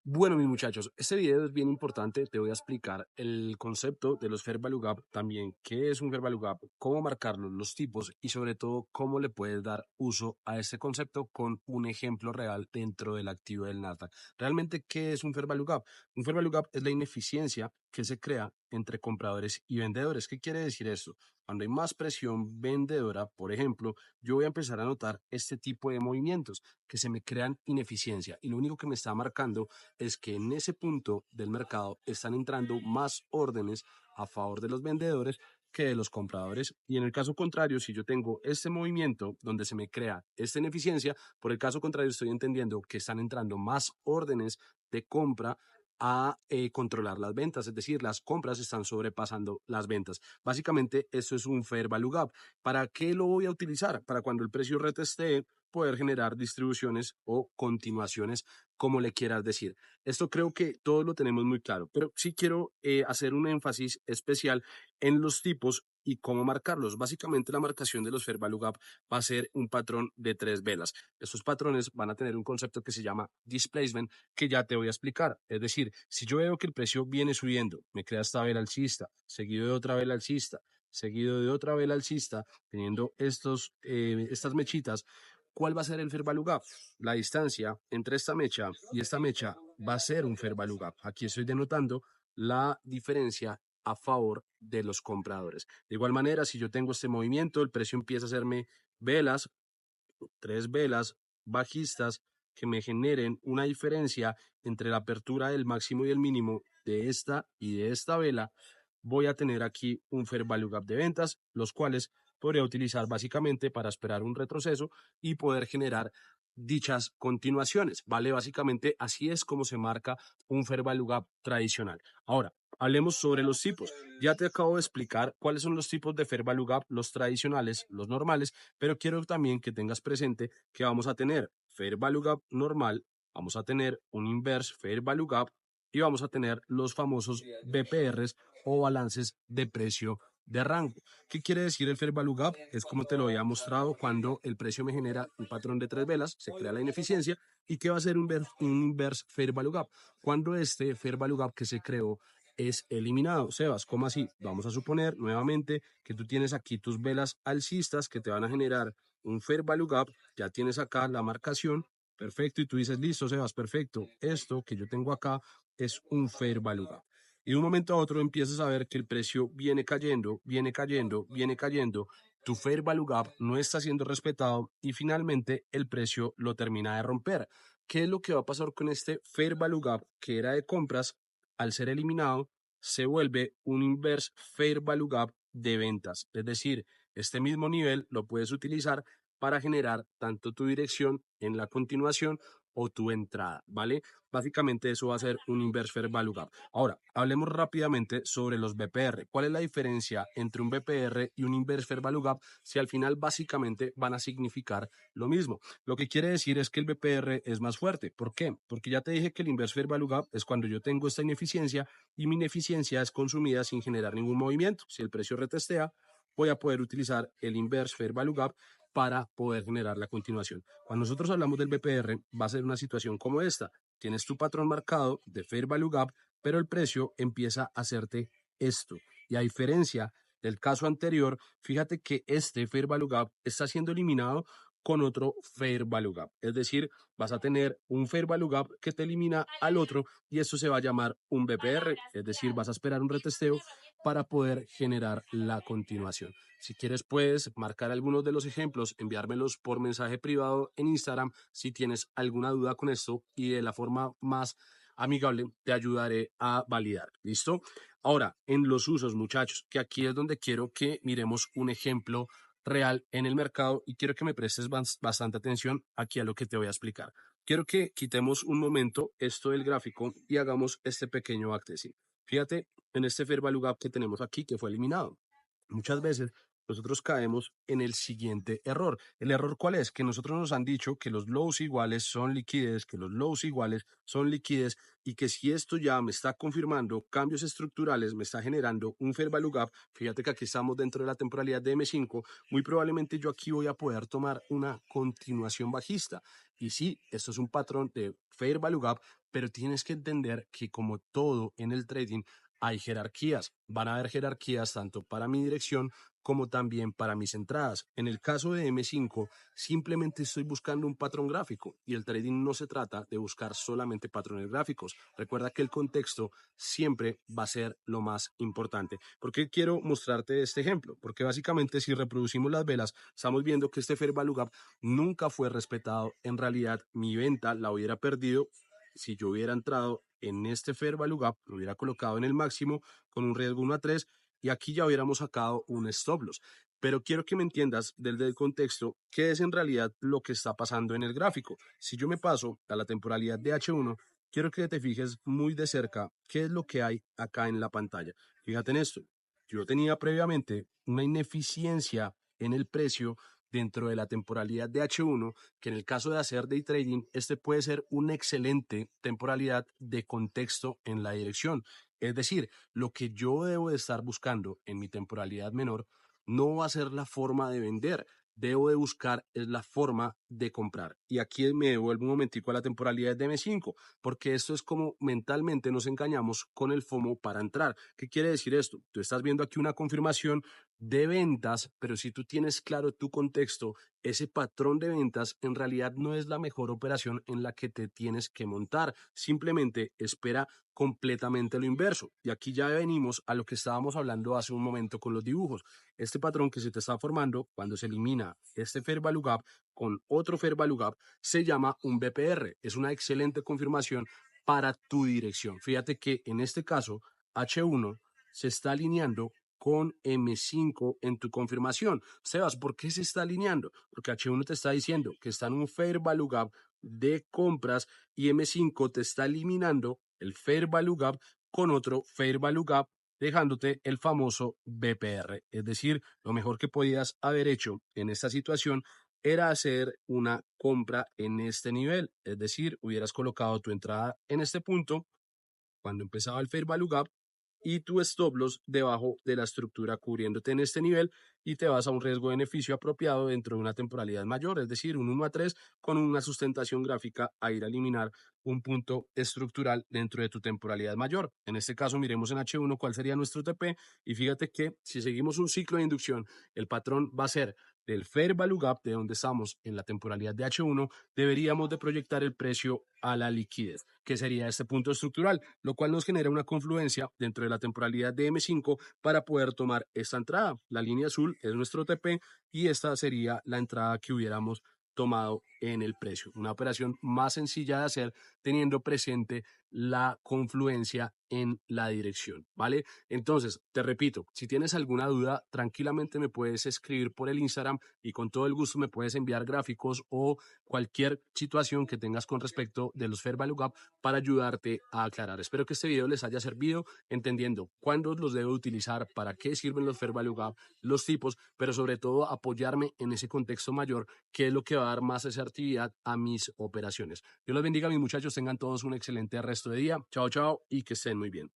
Bueno, mis muchachos, este video es bien importante. Te voy a explicar el concepto de los Fair Value Gap, también qué es un Fair Value Gap, cómo marcarlos, los tipos y sobre todo cómo le puedes dar uso a este concepto con un ejemplo real dentro del activo del Nasdaq. Realmente, ¿qué es un Fair Value Gap? Un Fair Value Gap es la ineficiencia que se crea entre compradores y vendedores. ¿Qué quiere decir esto? Cuando hay más presión vendedora, por ejemplo, yo voy a empezar a notar este tipo de movimientos que se me crean ineficiencia y lo único que me está marcando es que en ese punto del mercado están entrando más órdenes a favor de los vendedores que de los compradores. Y en el caso contrario, si yo tengo este movimiento donde se me crea esta ineficiencia, por el caso contrario estoy entendiendo que están entrando más órdenes de compra a controlar las ventas, es decir, las compras están sobrepasando las ventas. Básicamente, esto es un Fair Value Gap. ¿Para qué lo voy a utilizar? Para cuando el precio retestee, poder generar distribuciones o continuaciones, como le quieras decir. Esto creo que todos lo tenemos muy claro, pero sí quiero hacer un énfasis especial en los tipos y cómo marcarlos. Básicamente la marcación de los Fair Value Gap va a ser un patrón de 3 velas. Estos patrones van a tener un concepto que se llama displacement, que ya te voy a explicar. Es decir, si yo veo que el precio viene subiendo, me crea esta vela alcista, seguido de otra vela alcista, seguido de otra vela alcista, teniendo estas mechitas, ¿cuál va a ser el Fair Value Gap? La distancia entre esta mecha y esta mecha va a ser un Fair Value Gap. Aquí estoy denotando la diferencia a favor de los compradores. De igual manera, si yo tengo este movimiento, el precio empieza a hacerme velas, 3 velas bajistas que me generen una diferencia entre la apertura del máximo y el mínimo de esta y de esta vela, voy a tener aquí un Fair Value Gap de ventas, los cuales podría utilizar básicamente para esperar un retroceso y poder generar dichas continuaciones, ¿vale? Básicamente así es como se marca un Fair Value Gap tradicional. Ahora, hablemos sobre los tipos. Ya te acabo de explicar cuáles son los tipos de Fair Value Gap, los tradicionales, los normales, pero quiero también que tengas presente que vamos a tener Fair Value Gap normal, vamos a tener un Inverse Fair Value Gap y vamos a tener los famosos BPRs o balances de precio de rango. ¿Qué quiere decir el Fair Value Gap? Es como te lo había mostrado cuando el precio me genera un patrón de 3 velas, se crea la ineficiencia. ¿Y qué va a ser un Inverse Fair Value Gap? Cuando este Fair Value Gap que se creó es eliminado. Sebas, ¿cómo así? Vamos a suponer nuevamente que tú tienes aquí tus velas alcistas que te van a generar un Fair Value Gap, ya tienes acá la marcación, perfecto, y tú dices, listo, Sebas, perfecto, esto que yo tengo acá es un Fair Value Gap. Y de un momento a otro empiezas a ver que el precio viene cayendo, viene cayendo, viene cayendo, tu Fair Value Gap no está siendo respetado y finalmente el precio lo termina de romper. ¿Qué es lo que va a pasar con este Fair Value Gap que era de compras? Al ser eliminado, se vuelve un Inverse Fair Value Gap de ventas. Es decir, este mismo nivel lo puedes utilizar para generar tanto tu dirección en la continuación o tu entrada, ¿vale? Básicamente eso va a ser un Inverse Fair Value Gap. Ahora, hablemos rápidamente sobre los BPR. ¿Cuál es la diferencia entre un BPR y un Inverse Fair Value Gap si al final básicamente van a significar lo mismo? Lo que quiere decir es que el BPR es más fuerte. ¿Por qué? Porque ya te dije que el Inverse Fair Value Gap es cuando yo tengo esta ineficiencia y mi ineficiencia es consumida sin generar ningún movimiento. Si el precio retestea, voy a poder utilizar el Inverse Fair Value Gap para poder generar la continuación. Cuando nosotros hablamos del BPR, va a ser una situación como esta. Tienes tu patrón marcado de Fair Value Gap, pero el precio empieza a hacerte esto. Y a diferencia del caso anterior, fíjate que este Fair Value Gap está siendo eliminado con otro Fair Value Gap. Es decir, vas a tener un Fair Value Gap que te elimina al otro y eso se va a llamar un BPR. Es decir, vas a esperar un retesteo para poder generar la continuación. Si quieres, puedes marcar algunos de los ejemplos, enviármelos por mensaje privado en Instagram si tienes alguna duda con esto y de la forma más amigable te ayudaré a validar. ¿Listo? Ahora, en los usos, muchachos, que aquí es donde quiero que miremos un ejemplo real en el mercado y quiero que me prestes bastante atención aquí a lo que te voy a explicar. Quiero que quitemos un momento esto del gráfico y hagamos este pequeño backtesting. Fíjate en este Fair Value Gap que tenemos aquí que fue eliminado. Muchas veces nosotros caemos en el siguiente error. ¿El error cuál es? Que nosotros nos han dicho que los lows iguales son liquidez, que los lows iguales son liquidez y que si esto ya me está confirmando cambios estructurales, me está generando un Fair Value Gap, fíjate que aquí estamos dentro de la temporalidad de M5, muy probablemente yo aquí voy a poder tomar una continuación bajista. Y sí, esto es un patrón de Fair Value Gap, pero tienes que entender que como todo en el trading hay jerarquías. Van a haber jerarquías tanto para mi dirección como también para mis entradas. En el caso de M5, simplemente estoy buscando un patrón gráfico y el trading no se trata de buscar solamente patrones gráficos. Recuerda que el contexto siempre va a ser lo más importante. ¿Por qué quiero mostrarte este ejemplo? Porque básicamente si reproducimos las velas, estamos viendo que este Fair Value Gap nunca fue respetado. En realidad, mi venta la hubiera perdido si yo hubiera entrado en este Fair Value Gap, lo hubiera colocado en el máximo con un riesgo 1 a 3 y aquí ya hubiéramos sacado un stop loss. Pero quiero que me entiendas desde el contexto qué es en realidad lo que está pasando en el gráfico. Si yo me paso a la temporalidad de H1, quiero que te fijes muy de cerca qué es lo que hay acá en la pantalla. Fíjate en esto. Yo tenía previamente una ineficiencia en el precio dentro de la temporalidad de H1, que en el caso de hacer day trading, este puede ser una excelente temporalidad de contexto en la dirección. Es decir, lo que yo debo de estar buscando en mi temporalidad menor no va a ser la forma de vender, debo de buscar es la forma de comprar. Y aquí me devuelvo un momentico a la temporalidad de M5, porque esto es como mentalmente nos engañamos con el FOMO para entrar. ¿Qué quiere decir esto? Tú estás viendo aquí una confirmación de ventas, pero si tú tienes claro tu contexto, ese patrón de ventas en realidad no es la mejor operación en la que te tienes que montar. Simplemente espera completamente lo inverso. Y aquí ya venimos a lo que estábamos hablando hace un momento con los dibujos. Este patrón que se te está formando cuando se elimina este Fair Value Gap con otro Fair Value Gap se llama un BPR. Es una excelente confirmación para tu dirección. Fíjate que en este caso H1 se está alineando con M5 en tu confirmación. Sebas, ¿por qué se está alineando? Porque H1 te está diciendo que está en un Fair Value Gap de compras y M5 te está eliminando el Fair Value Gap con otro Fair Value Gap, dejándote el famoso BPR. Es decir, lo mejor que podías haber hecho en esta situación era hacer una compra en este nivel. Es decir, hubieras colocado tu entrada en este punto cuando empezaba el Fair Value Gap y tu stop loss debajo de la estructura cubriéndote en este nivel y te vas a un riesgo-beneficio apropiado dentro de una temporalidad mayor, es decir, un 1 a 3 con una sustentación gráfica a ir a eliminar un punto estructural dentro de tu temporalidad mayor. En este caso, miremos en H1 cuál sería nuestro TP y fíjate que si seguimos un ciclo de inducción, el patrón va a ser del Fair Value Gap, de donde estamos en la temporalidad de H1, deberíamos de proyectar el precio a la liquidez, que sería este punto estructural, lo cual nos genera una confluencia dentro de la temporalidad de M5 para poder tomar esta entrada. La línea azul es nuestro TP y esta sería la entrada que hubiéramos tomado en el precio. Una operación más sencilla de hacer teniendo presente la confluencia en la dirección, ¿vale? Entonces, te repito, si tienes alguna duda, tranquilamente me puedes escribir por el Instagram y con todo el gusto me puedes enviar gráficos o cualquier situación que tengas con respecto de los Fair Value Gap para ayudarte a aclarar. Espero que este video les haya servido entendiendo cuándo los debo utilizar, para qué sirven los Fair Value Gap, los tipos, pero sobre todo apoyarme en ese contexto mayor, que es lo que va a dar más asertividad a mis operaciones. Dios los bendiga, mis muchachos, tengan todos un excelente resto de día. Chao, chao y que estén muy bien.